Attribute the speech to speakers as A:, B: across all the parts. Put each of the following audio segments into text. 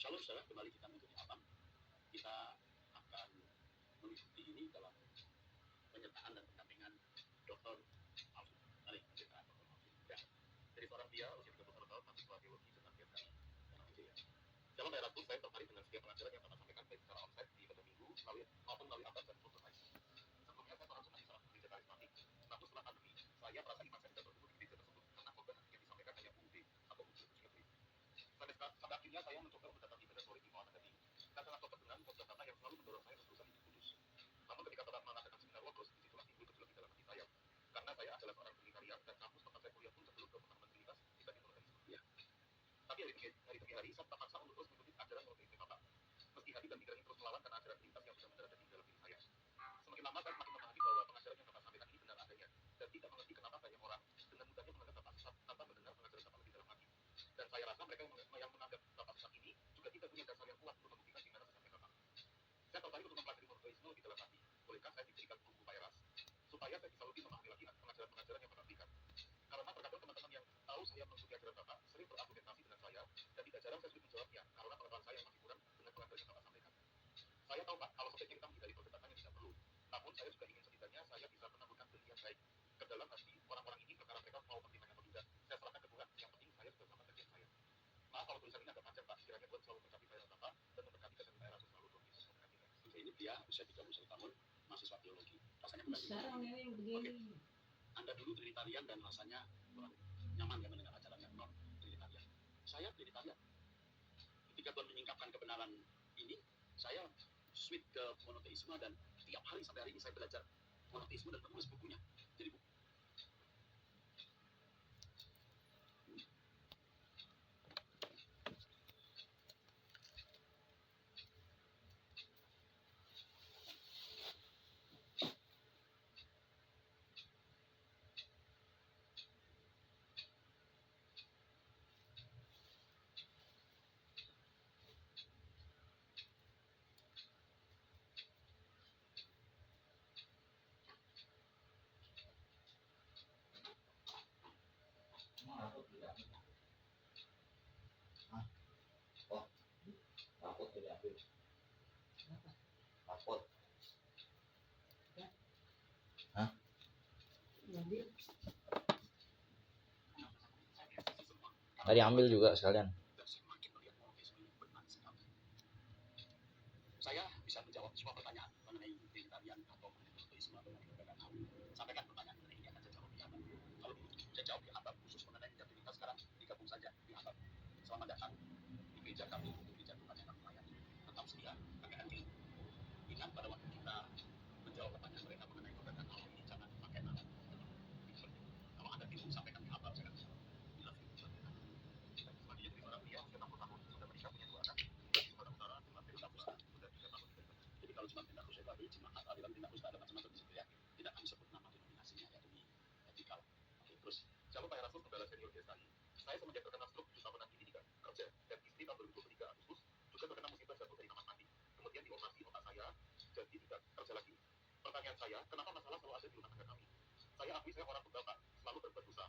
A: Shalom saudara, kembali kita mengikuti abang. Kita akan mengikuti ini dalam penyertaan dan pendampingan Dr. Alvin. Mari kita Dr. Alvin. Ya, dari seorang pria usia 30 tahun, mahasiswa teologi Senayan dan Wijaya. Dalam daerah pun saya tertarik dengan setiap pengajaran yang Bapak sampaikan baik secara onsite di pada minggu maupun melalui abang dan foto lain. Sebelumnya saya pernah menjadi seorang gereja karismatik, namun setelah pandemi saya merasa iman saya tidak bertumbuh di gereja tersebut karena khotbah yang disampaikan hanya UUD atau ujian negeri. Sampai akhirnya saya mencoba mendatangi ibadah sore di Muhammad Nabi. Dan sangat cocok dengan khotbah Bapak yang selalu mendorong saya untuk berusaha hidup kudus. Namun ketika Bapak mengadakan seminar Logos, disitulah timbul gejolak di dalam hati saya. Karena saya adalah seorang Trinitarian dan kampus tempat saya kuliah pun cenderung ke pemahaman Trinitas dibanding monoteisme. Ya. Tapi hari demi hari saya terpaksa untuk terus mengikuti ajaran monoteisme Bapak. Meski hati dan pikiran terus melawan karena ajaran Trinitas yang benar-benar ada di dalam diri saya. Semakin lama saya semakin memahami bahwa pengajaran yang Bapak sampaikan ini benar adanya dan tidak mengerti kenapa banyak orang dengan mudahnya menganggap Bapak sesat tanpa mendengar pengajaran Bapak lebih dalam lagi. Dan saya rasa mereka yang menganggap Bapak sesat ini juga tidak punya dasar yang kuat untuk membuktikan di mana sesatnya Bapak. Saya tertarik untuk mempelajari monoteisme lebih dalam lagi. Bolehkah saya diberikan buku Pairas supaya saya bisa lebih memahami lagi pengajaran-pengajaran yang Bapak berikan? Karena terkadang teman-teman yang tahu saya mengikuti ajaran Bapak sering berargumentasi dengan saya dan tidak jarang saya sulit menjawabnya karena pengetahuan saya yang masih kurang dengan pengajaran yang Bapak sampaikan. Saya tahu Pak, kalau sebaiknya kita menghindari perdebatan yang tidak perlu. Namun saya juga ingin setidaknya saya bisa menambahkan benih yang baik ke dalam hati orang-orang ini perkara mereka mau menerimanya atau tidak. Saya serahkan ke Tuhan. Yang penting saya sudah melakukan bagian saya. Maaf kalau tulisan ini agak panjang Pak. Kiranya Tuhan selalu memberkati saya dan Bapak dan memberkati kesan daerah selalu Tuhan Yesus memberkati saya. Oke, ini dia usia 31 tahun, mahasiswa teologi. Rasanya
B: sekarang ini yang begini.
A: Anda dulu Trinitarian dan rasanya kurang nyaman ya mendengar ajaran yang non Trinitarian. Saya Trinitarian. Ketika Tuhan menyingkapkan kebenaran ini, saya switch ke monoteisme dan tiap hari sampai hari ini saya belajar monoteisme dan menulis bukunya. Jadi buku.
B: Takut tidak? Oh, takut tidak habis. Takut.
C: Ya.
B: Hah?
C: Jadi
B: Tadi ambil juga sekalian.
A: Saya bisa menjawab semua pertanyaan mengenai Trinitarian atau monoteisme atau mengenai sampaikan pertanyaan mengenai ini akan saya jawab di abad. Kalau saya jawab di abad khusus mengenai Trinitas sekarang digabung saja di abad. Selamat datang di gereja kami, gereja Tuhan yang kami layani. Tetap sedia, pakai hati. Ingat pada waktu kita menjawab pertanyaan mereka mengenai kebenaran Allah ini jangan pakai nama. Kalau Anda bingung sampaikan di abad saya akan jawab. Saya semenjak terkena stroke 7 tahunan ini tidak kerja, dan istri tahun 2023 Agustus juga terkena musibah jatuh dari kamar mandi. Kemudian dioperasi otak saya, jadi tidak kerja lagi. Pertanyaan saya, kenapa masalah selalu ada di rumah tangga kami? Saya akui saya orang tunggal, Pak, selalu berbuat dosa.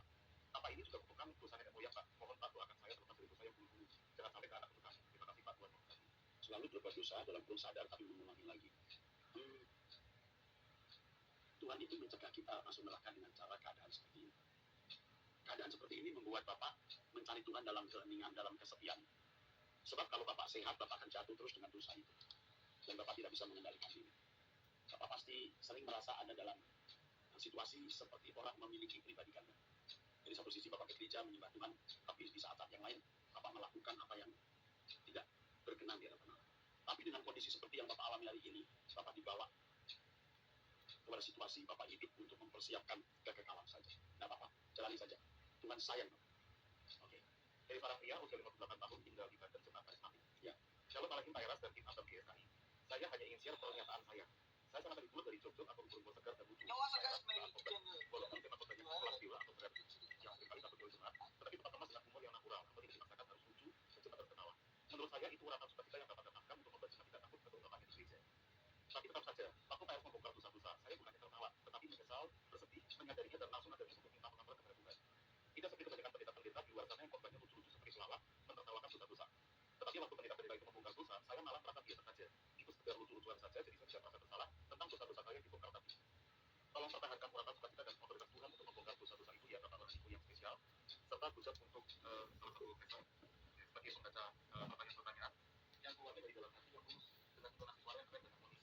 A: Apa ini juga kutukan dosa nenek moyang, Pak? Mohon Pak doakan saya terlepas dari dosa yang dulu-dulu. Jangan sampai ke anak cucu kami. Terima kasih Pak Tuhan memberkati. Selalu berbuat dosa dalam kurung sadar tapi mengulangi lagi. Tuhan itu mencegah kita masuk neraka dengan cara keadaan seperti ini. Keadaan seperti ini membuat Bapak mencari Tuhan dalam keheningan, dalam kesepian. Sebab kalau Bapak sehat, Bapak akan jatuh terus dengan dosa itu. Dan Bapak tidak bisa mengendalikan diri. Bapak pasti sering merasa ada dalam situasi seperti orang memiliki pribadi ganda. Jadi satu sisi Bapak ke gereja menyembah Tuhan, tapi di saat-saat yang lain Bapak melakukan apa yang tidak berkenan di hadapan Allah. Tapi dengan kondisi seperti yang Bapak alami hari ini, Bapak dibawa kepada situasi Bapak hidup untuk mempersiapkan kekekalan saja. Nah Bapak, jalani saja. Tuhan sayang. Oke. Dari para pria usia 58 tahun tinggal di Banten, Jembatan Mati. Ya. Shalom Alaikum Pak Eras dan tim Abang GSKI. Saya hanya ingin share pernyataan saya. Saya sangat terhibur dari jog-jog atau umpur-umpur segar dan lucu. Walaupun tema topiknya kelas biola atau berat yang seringkali takut jauh curhat, tetapi tetap kemas dengan humor yang natural atau tidak dipaksakan harus lucu dan cepat tertawa. Menurut saya itu urapan sukacita yang dapat datangkan untuk membuat kita tidak takut atau Bapak di gereja. Tapi tetap saja, waktu Pak Eras membongkar dosa-dosa, saya bukannya tertawa, tetapi menyesal, bersedih, menyadarinya dan langsung adanya untuk minta pengampunan kepada Tuhan. Tidak seperti kebanyakan pendeta-pendeta di luar sana yang korbannya lucu-lucu seperti selawat, menertawakan dosa-dosa. Tetapi waktu pendeta-pendeta itu membongkar dosa, saya malah merasa biasa saja. Itu sekedar lucu-lucuan saja, jadi saya tidak merasa bersalah tentang dosa-dosa saya yang dibongkar tadi. Tolong pertahankan urapan sukacita dan otoritas Tuhan untuk membongkar dosa-dosa itu ya kata orang itu yang spesial, serta hujat untuk salah satu investor sebagai pembaca pertanyaan-pertanyaan yang keluarnya dari dalam hati yang tulus dengan intonasi suara yang keren dan harmonis.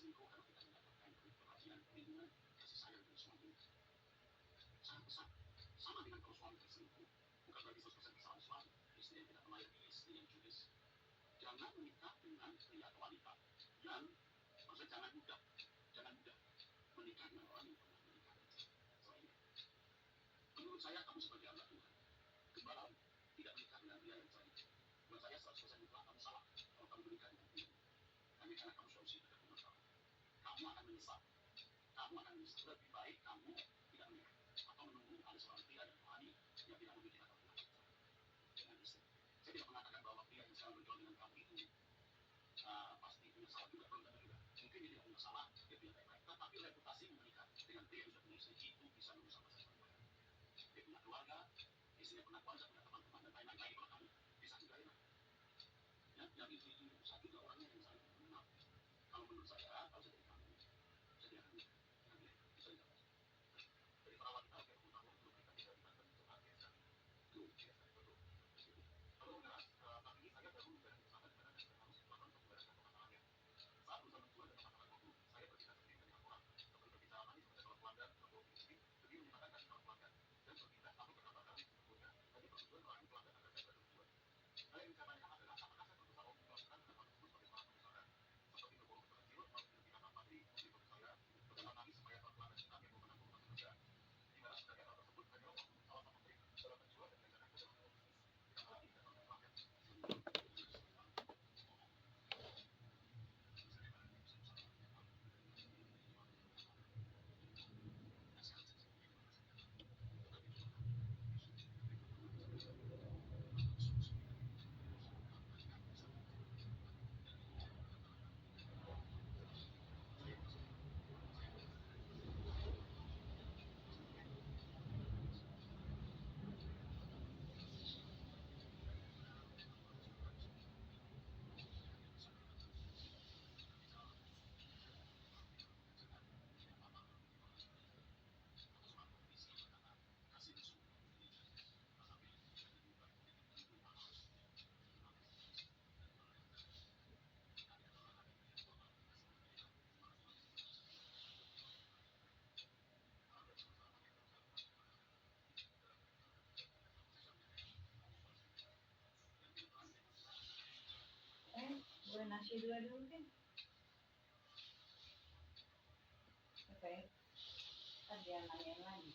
A: selingkuh karena tidak mendapatkan perhatian, perlindungan, kasih sayang dari suami. Sangat besar. Sama dengan kalau suami berselingkuh, bukan berarti 100% kesalahan suami. Istri yang tidak melayani, istri yang judes. Jangan menikah dengan pria atau wanita yang, maksudnya jangan mudah menikah dengan orang yang pernah menikah. Selain menurut saya kamu sebagai anak Tuhan, gembala tidak menikah dengan pria yang selain. Menurut saya 100% mutlak kamu salah kalau kamu menikah dengan pria. Hanya karena kamu solusi tidak bermasalah. Kamu akan menyesal. Kamu akan menyesal. Lebih baik kamu tidak menikah atau menunggu ada seorang pria yang rohani yang tidak memiliki kata dengan istri. Saya tidak mengatakan bahwa pria yang sekarang berjuang dengan kamu itu pasti punya salah juga, belum tentu juga. Mungkin dia tidak punya salah, dia tidak baik-baik. Tetapi reputasi menikah dengan pria yang sudah punya istri itu bisa merusak masa depan. Dia punya keluarga, istrinya punya keluarga, punya teman-teman dan lain-lain. Lagi kalau kamu bisa juga enak. Ya, yang itu rusak juga orangnya yang saling mengenal. Kalau menurut saya, kalau saya jadi kamu, saya tidak akan ambil bisa tidak. Jadi para wanita yang mau tahu untuk mereka tidak dibantu untuk akhir sekali. Belum, tidak sekali betul. Kalau enggak, tapi ini saya baru menjalani kesempatan di mana saya harus melakukan pembebasan permasalahannya. Saat berusaha menjual dan masalah itu, saya berbicara sendiri dengan orang, seperti berbicara manis pada calon pelanggan atau bisnis, demi menyemangkan kasih calon pelanggan, dan berpindah atau berkata-kata sebetulnya hanya bertujuan merayu pelanggan agar saya bertujuan. Hal yang saya tanyakan adalah apakah saya berusaha untuk melakukan hal tersebut sebagai seorang pengusaha, seperti berbohong kecil atau menghentikan apa di produk saya, berjalan nangis supaya calon pelanggan kita yang mau menanggung bekerja. Di mana sebenarnya hal tersebut hanyalah untuk alasan pemberi dalam menjual dan mengerjakan kerja bisnis. Tidak lagi tidak calon pelanggan.
C: Boleh nasi dua dulu kan? Oke. Tadi yang nanyain lagi.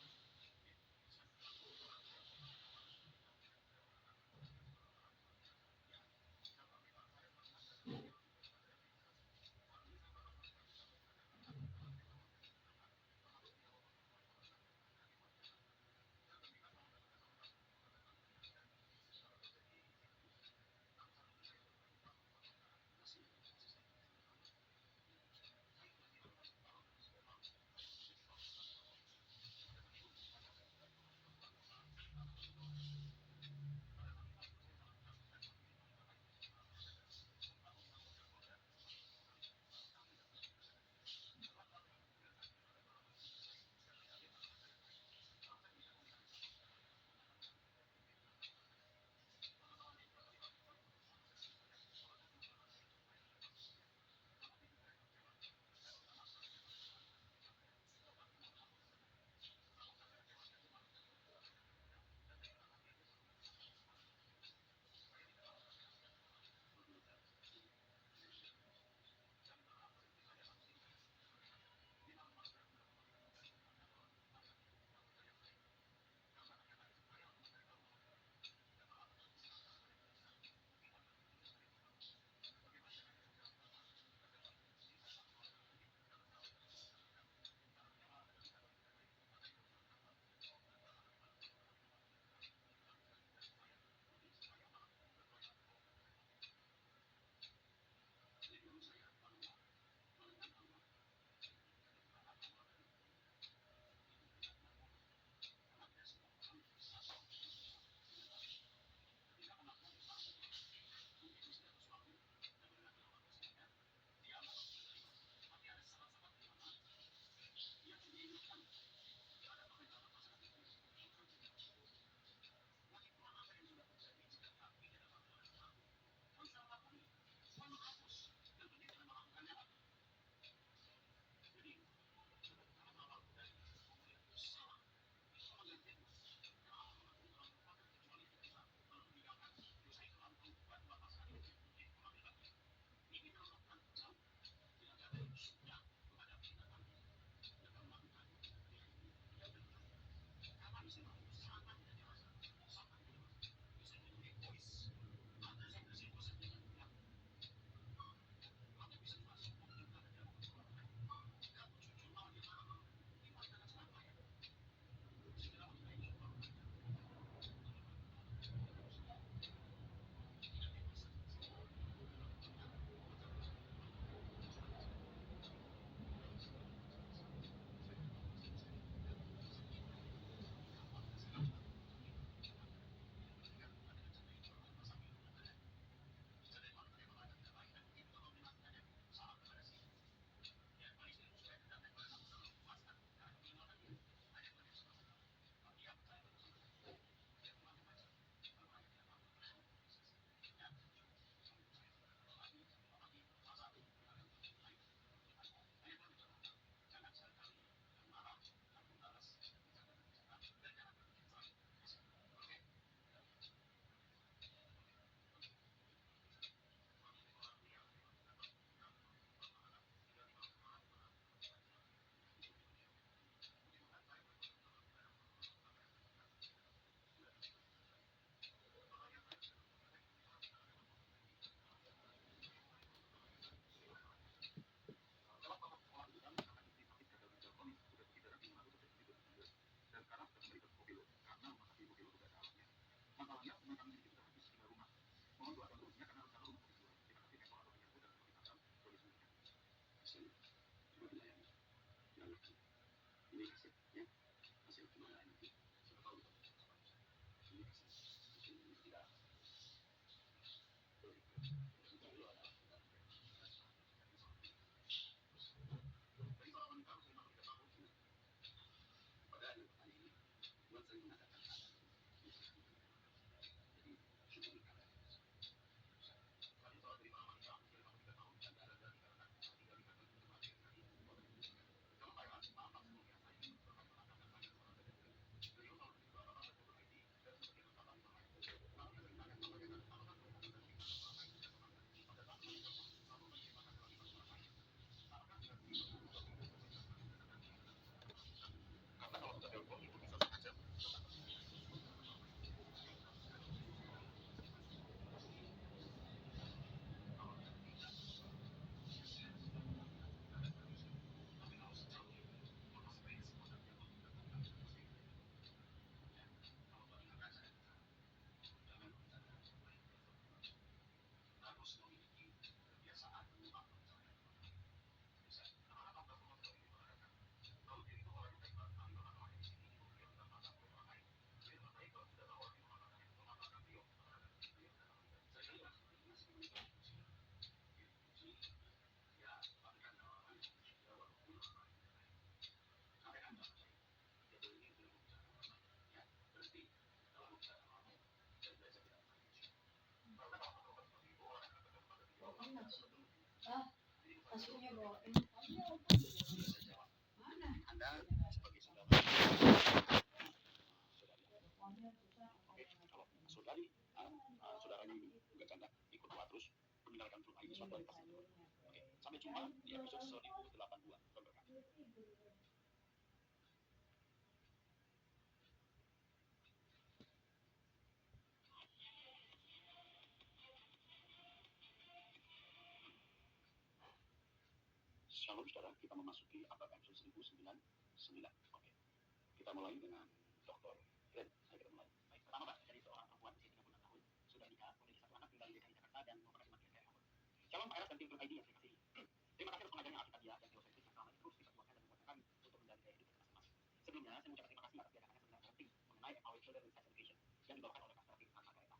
A: Anda sebagai saudara, kalau saudari, saudaranya ini juga canda ikut doa terus mendengarkan film ini suatu kualitas. Oke, sampai jumpa di episode 1082. Tuhan berkati. Shalom saudara, kita memasuki abad episode 1099. Oke, kita mulai dengan Dr. Glenn. Saya kita mulai. Baik, pertama Pak, dari seorang perempuan usia 36 tahun, sudah nikah, memiliki satu anak, tinggal di DKI Jakarta dan merupakan jemaat GSKI Ambon. Shalom Pak Eras dan tim Film ID yang saya kasih. Terima kasih atas pengajaran yang Alkitab dan teosentris yang selama ini terus diperjuangkan dan menguatkan kami untuk menjalani gaya hidup kita masing-masing. Sebelumnya, saya mengucapkan terima kasih atas diadakannya seminar parenting mengenai Empowering Children with Sex Education yang dibawakan oleh Pastor Firman Margareta.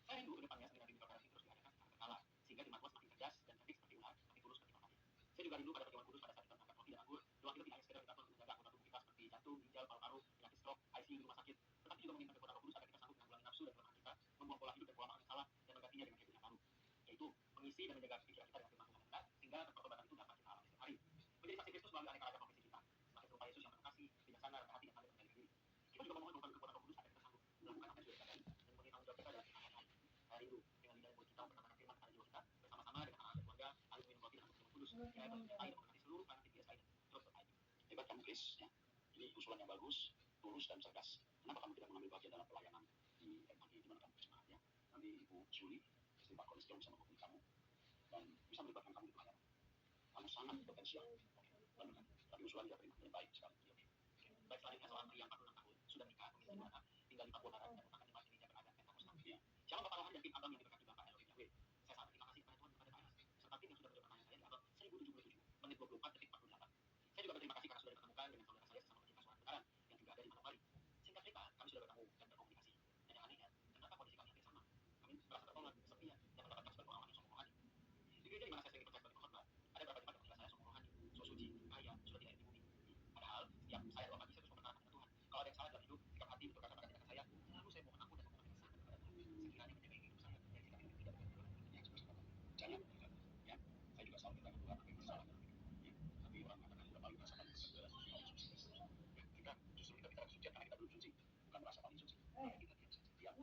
A: Saya rindu ke depannya seminar bimbingan parenting terus diadakan secara berkala, sehingga jemaat luas semakin cerdas dan cerdik seperti ular, tapi tulus seperti merpati. Saya juga rindu pada pertemuan kudus pada saat kita mengangkat roti dan anggur. Doa kita tidak hanya sekedar kita menjaga anggota tubuh kita seperti jantung, ginjal, paru-paru, penyakit stroke, ICU di rumah sakit, tetapi juga meminta kekuatan Roh Kudus agar kita sanggup menanggulangi nafsu dan kelemahan kita, membuang pola hidup dan pola makan yang salah dan menggantinya dengan kehidupan yang baru, yaitu mengisi dan menjaga pikiran kita dengan firman Tuhan yang benar, sehingga pertobatan itu dapat kita alami setiap hari. Menjadi saksi Kristus melalui aneka ragam profesi kita, semakin serupa Yesus yang penuh kasih, bijaksana, rendah hati, dan pandai mengendalikan diri. Kita juga memohon kekuatan Roh Kudus agar kita sanggup melakukan apa yang sudah kita dari dan memenuhi tanggung jawab kita dalam kehidupan hari. Saya rindu dengan lidah dan mulut kita memperkatakan firman kepada jiwa kita bersama-sama dengan anak-anak dan keluarga, lalu minum roti dan pertemuan kudus. Kiranya Tuhan menyertai dan memberkati seluruh pelayanan PTS dan terus berkait. Hebat kamu Chris, ya. Ini usulan yang bagus, tulus dan cerdas. Kenapa kamu tidak mengambil bagian dalam pelayanan di MAG di mana kamu bersemangat, ya? Nanti Ibu Suli, istri Pak Konistio bisa menghubungi kamu dan bisa melibatkan kamu di pelayanan. Kamu sangat potensial. Oke, tapi usulan tidak terima. Baik sekali. Oke. Baik, selanjutnya seorang pria 46 tahun, sudah menikah, memiliki 2 anak, tinggal di Papua Barat dan merupakan jemaat gereja beragam Pentakosta. Ya. Shalom Bapak Rohan dan tim Abang yang diberkati Bapak Elohim Yahweh. Saya sangat berterima kasih kepada Tuhan kepada Pak Eras serta tim yang sudah menjawab pertanyaan saya di abad 1077 menit 24:48. Saya juga berterima kasih karena sudah dipertemukan dengan saudara saya sesama pecinta suara kebenaran yang juga ada di Manokwari. Singkat cerita, kami sudah bertemu dan berkomunikasi. Dan yang anehnya, ternyata kondisi kami hampir sama. Kami merasa tertolak, kesepian, dan mendapatkan sebagai orang yang sombong rohani. Di gereja di mana saya sering dipercaya sebagai khotbah, ada beberapa jemaat yang menilai saya sombong rohani, so suci, kaya, sudah tidak di bumi. Padahal setiap saya doa pagi saya terus memperkatakan kepada Tuhan, kalau ada yang salah dalam hidup, sikap hati, betul kata pada tindakan saya, lalu saya mohon ampun dan memohon dengan sangat kepada Tuhan. Sekiranya menjaga hidup saya dari sikap hidup tidak berkenan Tuhan. Ya, seperti jangan, ya. Saya juga selalu berkata Tuhan, apa yang bersalah dalam hidup. Ya. Tapi orang mengatakan sudah paling merasakan segala sesuatu. Ya, kita justru kita bicara kesucian karena kita belum suci, bukan merasa paling suci. Kita diam saja. Diam.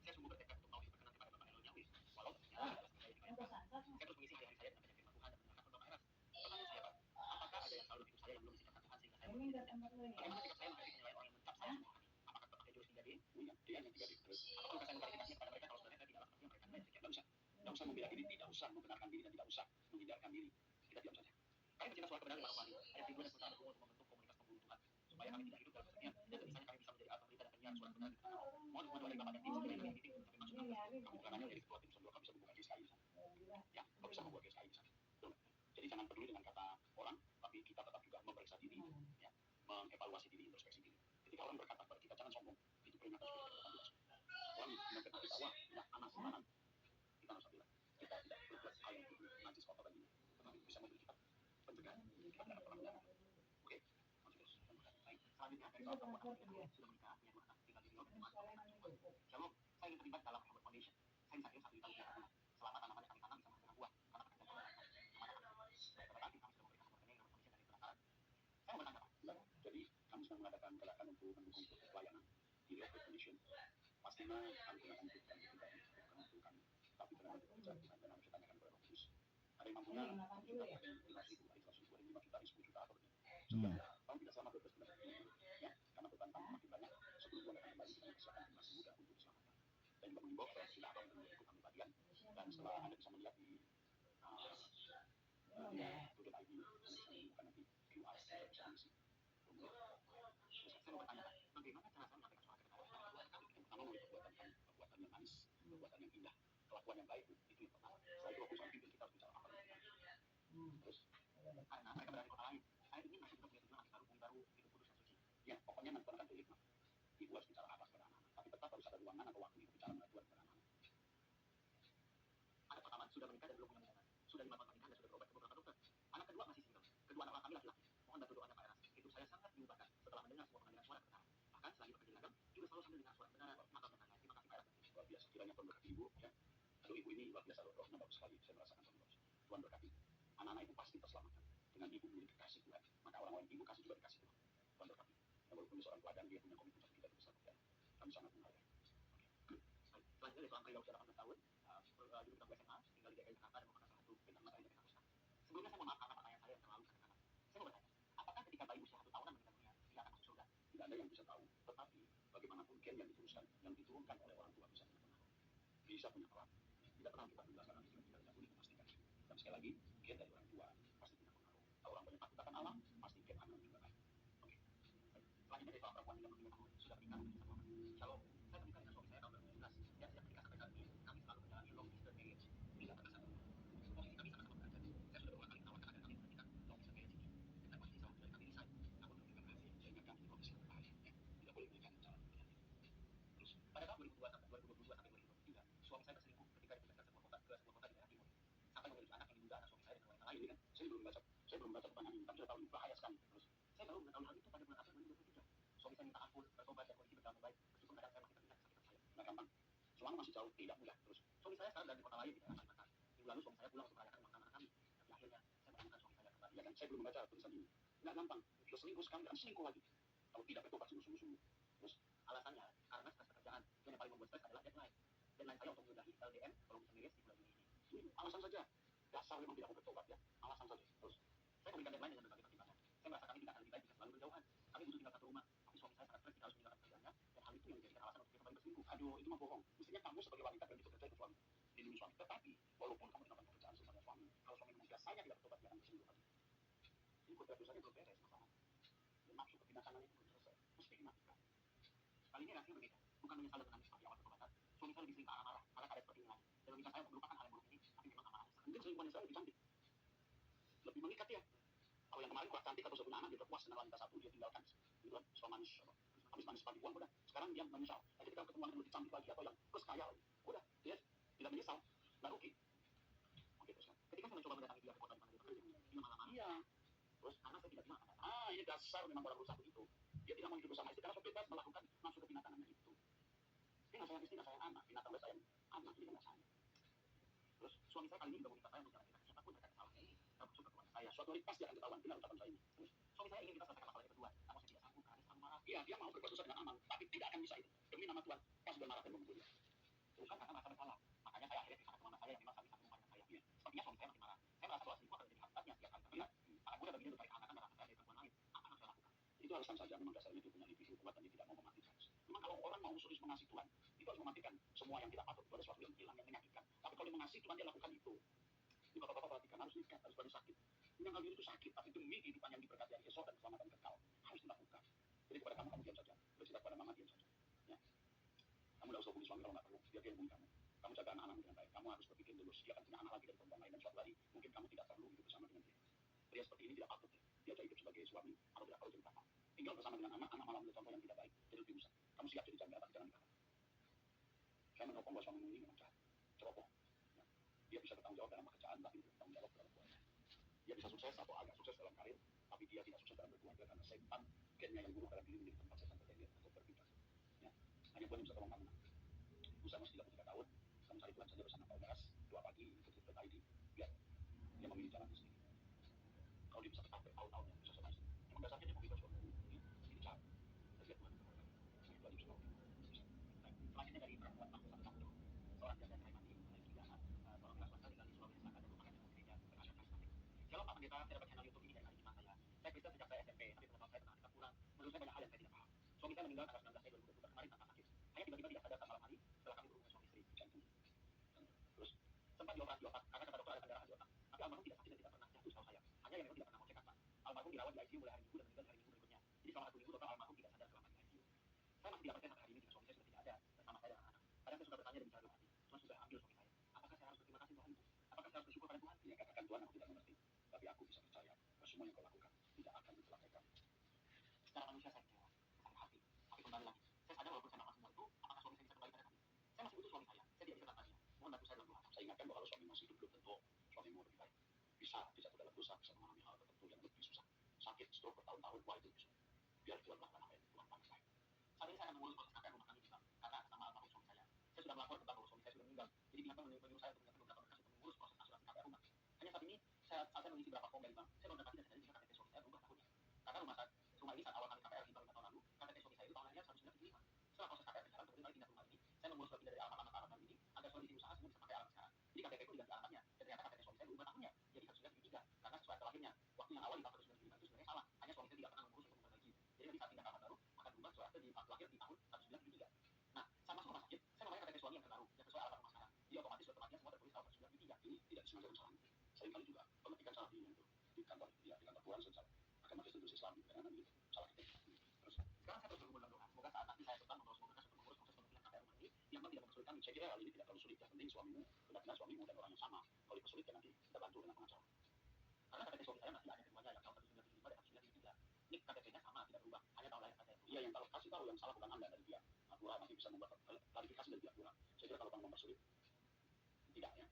A: Saya sungguh bertekad untuk mau berkenan kepada Bapak Elohim Yahweh, walau ternyata adalah saya dibayangkan. Saya terus mengisi hari-hari saya dengan banyak firman Tuhan dan mendengarkan Bapak Eras. Pertanyaan saya, Pak, apakah ada yang salah dalam hidup saya yang belum disikapkan Tuhan sehingga saya belum? Bagaimana sikap saya menghadapi penilaian orang yang mencap saya sombong rohani? Apakah tetap pakai jurus 3D? Iya, dia yang 3D. Terus, apakah saya mengklarifikasinya kepada mereka kalau sebenarnya saya tidaklah seperti yang mereka nilai? Tidak usah. Tidak usah membela diri, tidak usah membenarkan diri, dan tidak usah menghindarkan diri. Kita diam saja. Kami pecinta suara kebenaran di Manokwari, ayat 2 dan sementara berkumpul untuk membentuk komunitas pemburu Tuhan, supaya kami tidak hidup dalam kesedihan, dan sebisanya kami bisa menjadi alat pemberita dan penyiar suara kebenaran di tengah malam. Mohon dukungan doa dari Bapak dan tim sekiranya ini meeting sampai masuk ke kamu bukan hanya menjadi ketua tim sebelum kami bisa membuka GSKI di sana. Ya, kau bisa membuat GSKI di sana. Betul. Jadi jangan peduli dengan kata orang, tapi kita tetap juga memeriksa diri, ya, mengevaluasi diri, introspeksi diri. Ketika orang berkata kepada kita jangan sombong, itu peringatan sebagai peringatan kita. Orang menfitnah kita, wah, ya, panas, panas. Kita harus bilang, kita tidak berbuat hal yang najis kotor tadi, tetapi bisa memberi kita pencegahan. Kita tidak akan pernah menyangka. Oke, terus. Baik, selanjutnya dari seorang perempuan sudah menikah, punya 2 anak, tinggal di Riau dan jemaat Shalom, saya ingin terlibat dalam Hamburg Foundation. Saya disajikan 1 juta rupiah per bulan. Selama tanaman yang kami tanam bisa menghasilkan buah, karena pekerjaan kami kemana kami. Saya kebetulan kami sudah memberikan Hamburg Foundation dari Hamburg Foundation dari pendaftaran. Saya mau bertanya Pak, jadi kami sedang mengadakan gerakan untuk mendukung proses pelayanan di Riau Foundation. Pastinya kami gunakan untuk kami pribadi, bukan untuk kami, tapi dengan pekerjaan Tuhan dan harus ditanyakan kepada Roh Kudus. Ada yang mampunya 1 juta, 500.000, 100.000, 5 juta, 10 juta atau lebih. Sekian, tahun tidak sama 12 bulan. Ya, karena beban kami makin banyak, sebelum Tuhan datang kembali kita mempersiapkan tim masih muda untuk diselamatkan. Dan juga mengimbau kepada kita abang untuk ikut ambil bagian. Dan setelah Anda bisa melihat di Tudor ID, Anda bisa menemukan nanti QR yang bisa mengisi. Saya mau bertanya, bagaimana cara saya menyampaikan suara kebenaran kepada keluarga kami? Yang pertama melalui perbuatan kami, perbuatan yang manis, perbuatan yang indah, kelakuan yang baik, itu yang pertama. Setelah itu urusan pimpin kita harus bicara apa yang benar. Terus, karena mereka berada di kota lain, saya ingin mereka juga punya tujuan hati baru, bumi baru, hidup kudus dan suci. Ya, pokoknya nanti akan pilih hikmah. Ibu harus bicara apa kepada anak-anak, tapi tetap harus ada ruangan atau waktu ibu bicara dengan Tuhan kepada anak-anak. Anak pertama sudah menikah dan belum punya hubungan, sudah 5 tahun pernikahan dan sudah berobat ke beberapa dokter. Anak kedua masih single. Kedua anak kami laki-laki. Mohon bantu doanya Pak Eras. Hidup saya sangat diubahkan setelah mendengar semua pengadilan suara kebenaran. Bahkan selagi bekerja di ladang, juga selalu sambil dengar suara kebenaran. Maka benar. Terima kasih Pak Eras. Luar biasa. Kiranya Tuhan berkati ibu. Ya. Aduh, ibu ini luar biasa loh. Rohnya bagus sekali. Saya merasakan Tuhan bagus. Tuhan berkati. Anak-anak itu pasti terselamatkan. walaupun dia seorang peladan, dia punya komitmen sama kita itu besar sekali. Kami sangat menghargai. Baik. Selanjutnya dari seorang pria usia 18 tahun, dulu kita SMA, tinggal di DKI Jakarta dan merupakan salah satu bintang materi dari kampus kami. Sebelumnya saya mohon maaf karena pertanyaan saya yang terlalu sederhana. Saya mau bertanya, apakah ketika bayi usia 1 tahunan meninggal dunia, dia akan masuk surga? Tidak ada yang bisa tahu, tetapi bagaimanapun gen yang diturunkan oleh orang tua bisa punya pengaruh. Bisa punya peran. Tidak pernah kita berdasarkan itu, kita tidak boleh memastikan. Dan sekali lagi, gen dari orang tua pasti punya pengaruh. Kalau orang banyak takut akan alam, pasti gen anak juga baik. Oke. Selanjutnya dari seorang perempuan 32 tahun, sudah menikah dengan satu orang. Shalom, saya menikah dengan suami saya tahun 2017. Dan sejak menikah sampai saat ini, kami selalu menjalani long distance marriage. Tidak pernah satu. Posisi kami sama-sama bekerja. Saya sudah berulang kali menawarkan agar kami menghentikan long distance marriage ini. Dan posisi sama dari kami resign. Aku menunjukkan rahasia. Saya ingatkan ini kondisi yang berbahaya. Tidak boleh menikah dengan calon laki-laki. Terus, pada tahun 2022 sampai 2023, suami saya berselingkuh ketika dipindahkan ke sebuah kota di daerah timur. Sampai memiliki anak yang diduga anak suami saya dengan wanita lain. Ini kan, saya belum baca pertanyaan ini, tapi sudah tahu ini bahaya sekali. Terus, saya baru mengetahui hal itu pada bulan April 2023. Suami saya minta ampun, bertobat dan kondisi berjalan baik. Meskipun kadang saya masih teringat kesakitan saya. Nah, gampang. Selama masih jauh, tidak mudah. Terus, suami saya sekarang dari kota lain di daerah Kalimantan. Minggu lalu suami saya pulang untuk merayakan ulang tahun anak kami. Tapi akhirnya saya menemukan suami saya kembali. Ya kan, saya belum baca tulisan ini. Nggak gampang. Selingkuh sekarang dan selingkuh lagi. Kalau tidak bertobat sungguh-sungguh. Terus, alasannya karena stres pekerjaan. Dan yang paling membuat stres adalah deadline. Deadline saya untuk menyudahi LDM kalau bisa miris di bulan Juni ini. Ini alasan saja. Dasar memang tidak mau bertobat ya. Alasan saja. Terus, saya memberikan deadline dengan berbagai pertimbangan. Saya merasa kami tidak akan lebih baik jika selalu berjauhan. Kami butuh tinggal satu rumah. Tapi suami saya sangat stres jika harus meninggalkan pekerjaannya. Dan hal itu yang menjadikan alasan untuk dia kembali berselingkuh. Aduh, itu mah bohong. Mestinya kamu sebagai wanita berhenti bekerja itu suami. Lindungi suami. Tetapi, walaupun kamu tinggalkan pekerjaan sebagai suami, kalau suami memang biasanya tidak bertobat, dia akan berselingkuh lagi. Ini kodrat dosanya belum beres masalah. Dan nafsu kebinatangan itu belum selesai. Mesti dimatikan. Kali ini reaksinya berbeda. Bukan menyesal dan menangis seperti awal pertobatan. Suami saya lebih sering marah-marah karena keadaan seperti ini lagi. Dan meminta saya untuk melupakan hal yang buruk ini. Tapi memang amarahnya mungkin selingkuhannya saya lebih cantik. Lebih mengikat dia. Kalau yang kemarin kurang cantik atau punya anak, dia puas dengan wanita satu, dia tinggalkan. Gitu kan, suami manis. Habis manis pagi uang, udah. Sekarang dia menyesal. Dan ketika ketemu yang lebih cantik lagi atau yang plus kaya lagi, udah, dia tidak menyesal. Nggak rugi. Oke, terus kan. Ketika saya mencoba mendatangi dia ke kota di mana dia bekerja, dia malah marah. Iya. Terus karena saya tidak bilang apa. Ini dasar memang orang rusak begitu. Dia tidak mau hidup bersama istri karena suami bebas melakukan nafsu kebinatangannya itu. Dia nggak sayang istri, nggak sayang anak. Binatang nggak sayang anak, dia nggak sayang. Terus suami saya kali ini juga meminta saya untuk jangan cerita siapapun terkait kesalahan ini, termasuk ke keluarga saya. Suatu hari pasti akan ketahuan, benar ucapan saya ini. Terus suami saya ingin kita selesaikan masalahnya berdua, namun saya tidak sanggup karena dia selalu marah. Iya, dia mau berbuat dosa dengan aman, tapi tidak akan bisa itu. Demi nama Tuhan, pas sudah marah dan memukul dia. Terus kan karena merasa bersalah, makanya saya akhirnya cerita ke teman saya yang memang saling satu rumah dengan saya. Iya. Sepertinya suami saya makin marah. Saya merasa bahwa selingkuh akan menjadi hakikat setiap kali terlihat. Sangat mudah bagi dia untuk cari kehangatan dan rasa sayang dari perempuan lain. Apa yang harus saya lakukan? Itu alasan saja, memang dasarnya dia punya libido kuat dan dia tidak mau mematikan. Memang kalau orang mau serius mengasihi Tuhan, itu harus mematikan semua yang tidak patut. Itu ada sesuatu yang hilang, yang menyakitkan. Tapi kalau dia mengasihi Tuhan, dia lakukan itu. Ini bapak-bapak perhatikan, harus nikah, harus berani sakit. Menanggal diri itu sakit, tapi demi kehidupan yang diberkati hari esok dan keselamatan kekal, harus dilakukan. Jadi kepada kamu diam saja. Bercerita kepada mama, diam saja. Ya. Kamu tidak usah hubungi suami kalau nggak perlu, biar dia hubungi kamu. Kamu jaga anak-anakmu dengan baik. Kamu harus berpikir lulus. Dia akan punya anak lagi dari perempuan lain, dan suatu hari mungkin kamu tidak perlu hidup bersama dengan dia. Pria seperti ini tidak patut ya. Dia hidup sebagai suami, atau tidak perlu jadi bapak. Tinggal bersama dengan anak, anak malah menjadi contoh yang tidak baik. Jadi lebih rusak. Kamu siap jadi janda, tapi jangan nikah. Saya menopang bahwa suamimu ini memang jahat. Ceroboh. Ya. Dia bisa bertanggung jawab dalam pekerjaan, tapi tidak bertanggung jawab dalam keluarga. Dia bisa sukses atau agak sukses dalam karir, tapi dia tidak sukses dalam berkeluarga karena setan gennya yang buruk dalam diri menjadi tempat setan bertengger untuk berbeda. Ya. Hanya Tuhan yang bisa tolong kamu. Usia masih 33 tahun, kamu cari Tuhan saja bersama Paul Beras, doa pagi, ikut ID, biar dia memilih jalan sendiri. Kalau dia bisa tetap bertahun-tahun, bisa selesai. Memang dasarnya dia mau bebas suami ini jahat. Saya lihat Tuhan itu itu aja bisa. Selanjutnya dari perempuan 41 tahun, seorang janda cerai mati, memiliki 3 anak, seorang belas wanita tinggal di Sulawesi Selatan dan merupakan jemaat gereja beradat karismatik. Shalom Pak Pendeta, saya dapat channel YouTube ini dari adik ipar saya. Saya Kristen sejak saya SMP, tapi pengetahuan saya tentang kitab Quran, menurut saya banyak hal yang saya tidak paham. Suami saya meninggal tanggal 19 Mei 2022 kemarin tanpa sakit. Hanya tiba-tiba tidak sadar saat malam hari setelah kami berhubungan suami istri, jantung. Terus sempat dioperasi otak karena kata dokter ada pendarahan di otak. Tapi almarhum tidak sakit dan tidak pernah jatuh setahu saya. Hanya yang memang tidak pernah mau check up Pak. Almarhum dirawat di ICU mulai hari Minggu dan meninggal di hari Minggu berikutnya. Jadi selama 1 minggu total almarhum tidak sadar selama di ICU. Saya masih tidak percaya sampai hari ini jika suami saya sudah tidak ada bersama saya dan anak-anak. Kadang saya suka bertanya dan bicara dalam hati, Tuhan sudah ambil suami saya. Apakah saya harus berterima kasih Tuhan itu? Apakah saya harus bersyukur pada Tuhan? Ya katakan Tuhan, aku tidak mengerti. Tapi aku bisa percaya bahwa semua yang kau lakukan tidak akan mencelakai kamu. Secara manusia saya kecewa, sakit hati. Tapi kembali lagi, saya sadar walaupun saya melakukan semua itu, apakah suami saya bisa kembali pada kami? Saya masih butuh suami saya tidak bisa tanpa dia. Mohon bantu saya dalam doa. Saya ingatkan bahwa kalau suami masih hidup belum tentu suamimu lebih baik. Bisa jatuh dalam dosa, bisa mengalami hal tertentu yang lebih susah. Sakit, stroke bertahun-tahun, wah itu bisa. Biar Tuhan melakukan apa yang Tuhan pandai. Saat ini saya akan mengurus proses KPR rumah kami di bank karena atas nama almarhum suami saya. Saya sudah melapor ke bank bahwa suami saya sudah meninggal. Jadi pihak bank menyuruh saya untuk menyiapkan beberapa berkas untuk mengurus proses asuransi KPR rumah. Hanya saat ini saat saya mengisi beberapa form dari bank, saya mendapati dan sadari jika KTP suami saya berubah tahunnya. Karena rumah ini saat awal kami KPR di tahun lalu, KTP kantor ya di kantor Tuhan secara agama Kristen terus Islam gitu kan gitu salah itu terus sekarang saya terus bergumul dalam doa semoga saat nanti saya sedang mengurus mobil sudah mengurus proses pemilihan KPR rumah ini yang tidak mempersulit kami saya kira hal ini tidak terlalu sulit yang penting suamimu benar-benar suamimu dan orang yang sama kalau dipersulit ya nanti kita bantu dengan pengacara karena KTP suami saya masih ada keduanya yang tahun 1975 dan 1973 ini KTP-nya sama tidak berubah hanya tahun lahir saja iya yang kalau kasih tahu yang salah bukan anda dari dia Lurah nanti bisa membuat klarifikasi dari pihak Lurah saya kira kalau kamu mempersulit tidak ya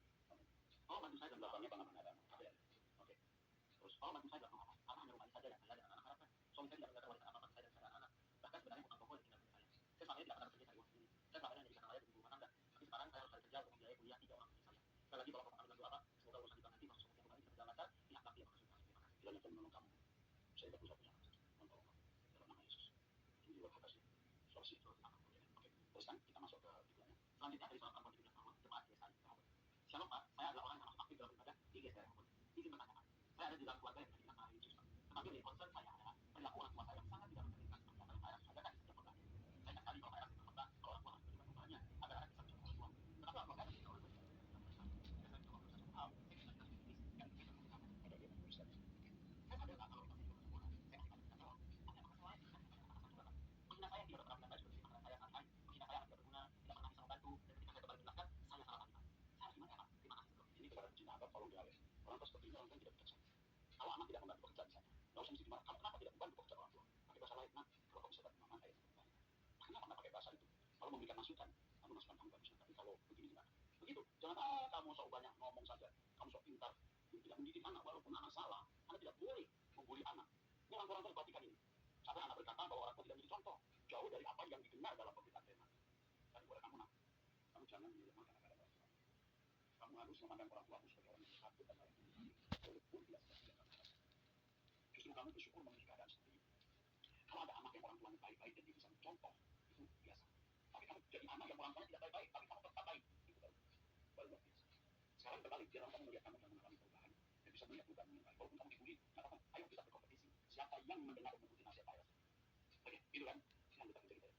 A: oh bantu saya dan belakangnya pengaman ada KPR oke terus oh bantu saya belakang apa karena hanya rumah ini saja yang saya dan anak-anak harapkan suami saya tidak meninggalkan warisan apa-apa saya dan saya anak-anak bahkan sebenarnya bukan toko yang tinggal dengan saya selama ini tidak pernah bekerja cari uang sendiri saya selama ini hanya di sana di rumah tangga tapi sekarang saya harus cari kerja untuk membiayai kuliah 3 orang istri saya sekali lagi kalau kamu ambil apa semoga urusan kita nanti masuk semua kembali bisa berjalan lancar pihak kami yang berkonsultasi terima kasih kiranya Tuhan menolong kamu saya berusaha punya anak saja menolong kamu dalam nama Yesus ini luar kasih solusi itu akan oke terus kan kita masuk ke tujuannya selanjutnya dari soal perempuan di bidang tahun jemaat GSI Shalom Pak, saya adalah orang yang masuk aktif dalam ibadah di GSI Rambut. Izin bertanya Pak, saya ada di dalam keluarga yang tadinya mengalami Yesus Pak. Tetapi yang concern saya adalah perilaku orang tua saya yang sangat tidak memperhatikan seperti apa yang saya sampaikan di setiap khotbah. Saya ingat sekali kalau saya berkhotbah, kalau orang tua harus berterima kepadanya agar anak bisa menjadi orang tua. Tetapi kalau keluarga menjadi orang tua tidak berterima kepada saya. Saya coba berusaha satu hal, saya bisa dikasih tulis dan berbeda dengan apa pada dia menuliskan. Saya sadar Pak, kalau kita masih belum sempurna, saya masih banyak tidak jawab. Tapi apakah saya tidak banyak anak juga Pak? Menghina saya tidak berpenampilan baik seperti teman saya sehari-hari. Menghina saya tidak berguna, tidak pernah bisa membantu, dan ketika saya kembali menjelaskan, saya salah lagi Pak. Saya harus gimana ya Pak? Terima kasih sebelumnya. Ini kepada pecinta abad tolong dialih. Orang tua seperti ini orang tua tidak bijaksana. Kalau anak tidak membantu pekerjaan misalnya, nggak usah mesti dimarahin. Kamu kenapa tidak membantu pekerjaan orang tua? Pakai bahasa lain, nah, kalau kamu bisa bantu mama saya seperti tadi. Kenapa nggak pakai bahasa itu? Kalau memberikan masukan, kamu masukan kamu bagus. Tapi kalau begini gimana? Begitu. Jangan kamu sok banyak ngomong saja. Kamu sok pintar. Kamu tidak mendidik anak walaupun anak salah. Anda tidak boleh membuli anak. Ini orang tua perhatikan ini. Sampai anak berkata bahwa orang tua tidak menjadi contoh. Jauh dari apa yang didengar dalam pemberitaan firman. Tapi boleh kamu nak, kamu jangan melemahkan agama orang tua. Kamu harus memandang orang tuamu sebagai orang yang takut dan layak dihormati. Walaupun tidak seperti yang kamu harapkan. Justru kamu bersyukur memiliki keadaan seperti ini. Kalau ada anak yang orang tuanya baik-baik dan dia bisa mencontoh, itu biasa. Tapi kamu jadi anak yang orang tuanya tidak baik-baik, tapi kamu tetap baik, itu baru luar biasa. Sekarang berbalik, biar orang kamu melihat kamu yang mengalami perubahan dan bisa melihat perubahan yang baik. Walaupun kamu dibully, katakan, ayo kita berkompetisi. Siapa yang mendengar dan mengikuti nasihat saya? Oke, itu kan? Ini yang kita menjadi baik.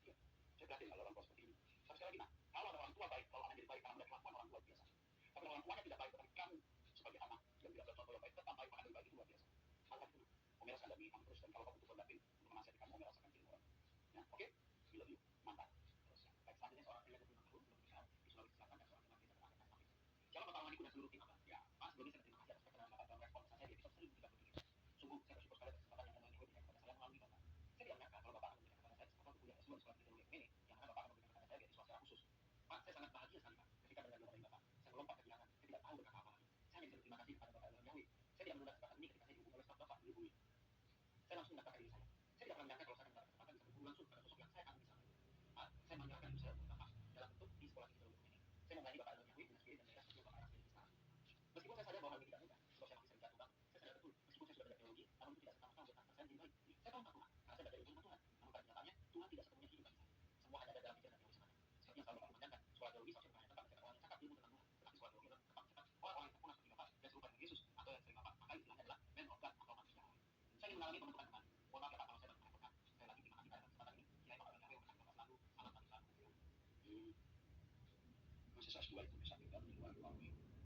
A: Iya. Saya prihatin kalau orang tua seperti ini. Tapi sekali lagi, nah, kalau ada orang tua baik, kalau anak jadi baik, karena melihat kelakuan orang tua biasa. Tapi kalau orang tuanya tidak baik, tetapi kamu sebagai anak yang tidak bercontoh yang baik, tetap baik, bahkan lebih baik, itu luar biasa. Maka itu, Om Eras akan dampingi kamu terus, dan kalau kamu butuh pendamping untuk menasihati kamu, Om Eras akan kirim orang. Ya, oke? We love you. Mantap. Terus ya. Baik, selanjutnya seorang pria 26 tahun, belum menikah, di Sulawesi Selatan, dan seorang teman kita terakhir sakit. Shalom Bapak Rohaniku dan seluruh tim Abah. Ya, Pak, sebelumnya saya berterima kasih atas perkenanan Bapak dalam respon pesan saya di episode 1037. Sungguh, saya bersyukur sekali atas kesempatan yang Tuhan berikan kepada saya melalui Bapak. Saya tidak menyangka kalau Bapak akan memberikan kepada saya kesempatan untuk kuliah S2 di sekolah teologi ini, yang mana Bapak akan memberikan kepada saya beasiswa secara khusus. Pak, saya sangat bahagia sekali Pak, ketika mendengar berita dari Bapak. Saya melompat kehilangan, saya tidak tahu berkata apa lagi. Saya hanya bisa berterima kasih kepada Bapak Elohim Yahweh. Saya tidak menunda kesempatan ini ketika saya dihubungi oleh staf Bapak dihubungi. Saya langsung mendaftarkan diri saya. Saya tidak pernah menyangka kalau saya akan mendapat kesempatan bisa berguru langsung pada sosok yang saya kagumi selama ini. Pak, saya menyerahkan hidup saya untuk Bapak dalam bentuk di sekolah tinggi teologi ini. Saya melayani Bapak Elohim Yahweh dengan spirit dan mereka seperti yang Bapak Eras miliki sekarang. Meskipun saya sadar bahwa hal ini tidak mudah, sebab saya masih sering jatuh bangun. Saya sadar betul, meskipun saya sudah belajar teologi, namun itu tidak serta-merta membuat karakter saya menjadi baik. Saya tahu tentang Tuhan, karena saya belajar ilmu tentang Tuhan. Namun pada kenyataannya, Tuhan tidak sepenuhnya hidup bagi saya. Semua hanya ada dalam pikiran dan teori semata. Seperti yang selalu Bapak kumandangkan, sekolah teologi seharusnya bukan hanya tentang mencetak orang yang cakap ilmu tentang Tuhan, tetapi sekolah teologi adalah tentang mencetak orang-orang yang sempurna seperti Bapak dan serupa dengan Yesus, atau yang sering Bapak pakai istilahnya adalah man of God atau manusia Allah. Saya ingin mengalami pembentukan kembali. Mohon maaf ya Pak kalau saya banyak merepotkan. Sekali lagi terima kasih atas kesempatan ini. Kiranya Bapak Elohim Yahweh memberkati Bapak selalu. Salam bagi Tuhan. Proses S2 itu bisa beda di luar melalui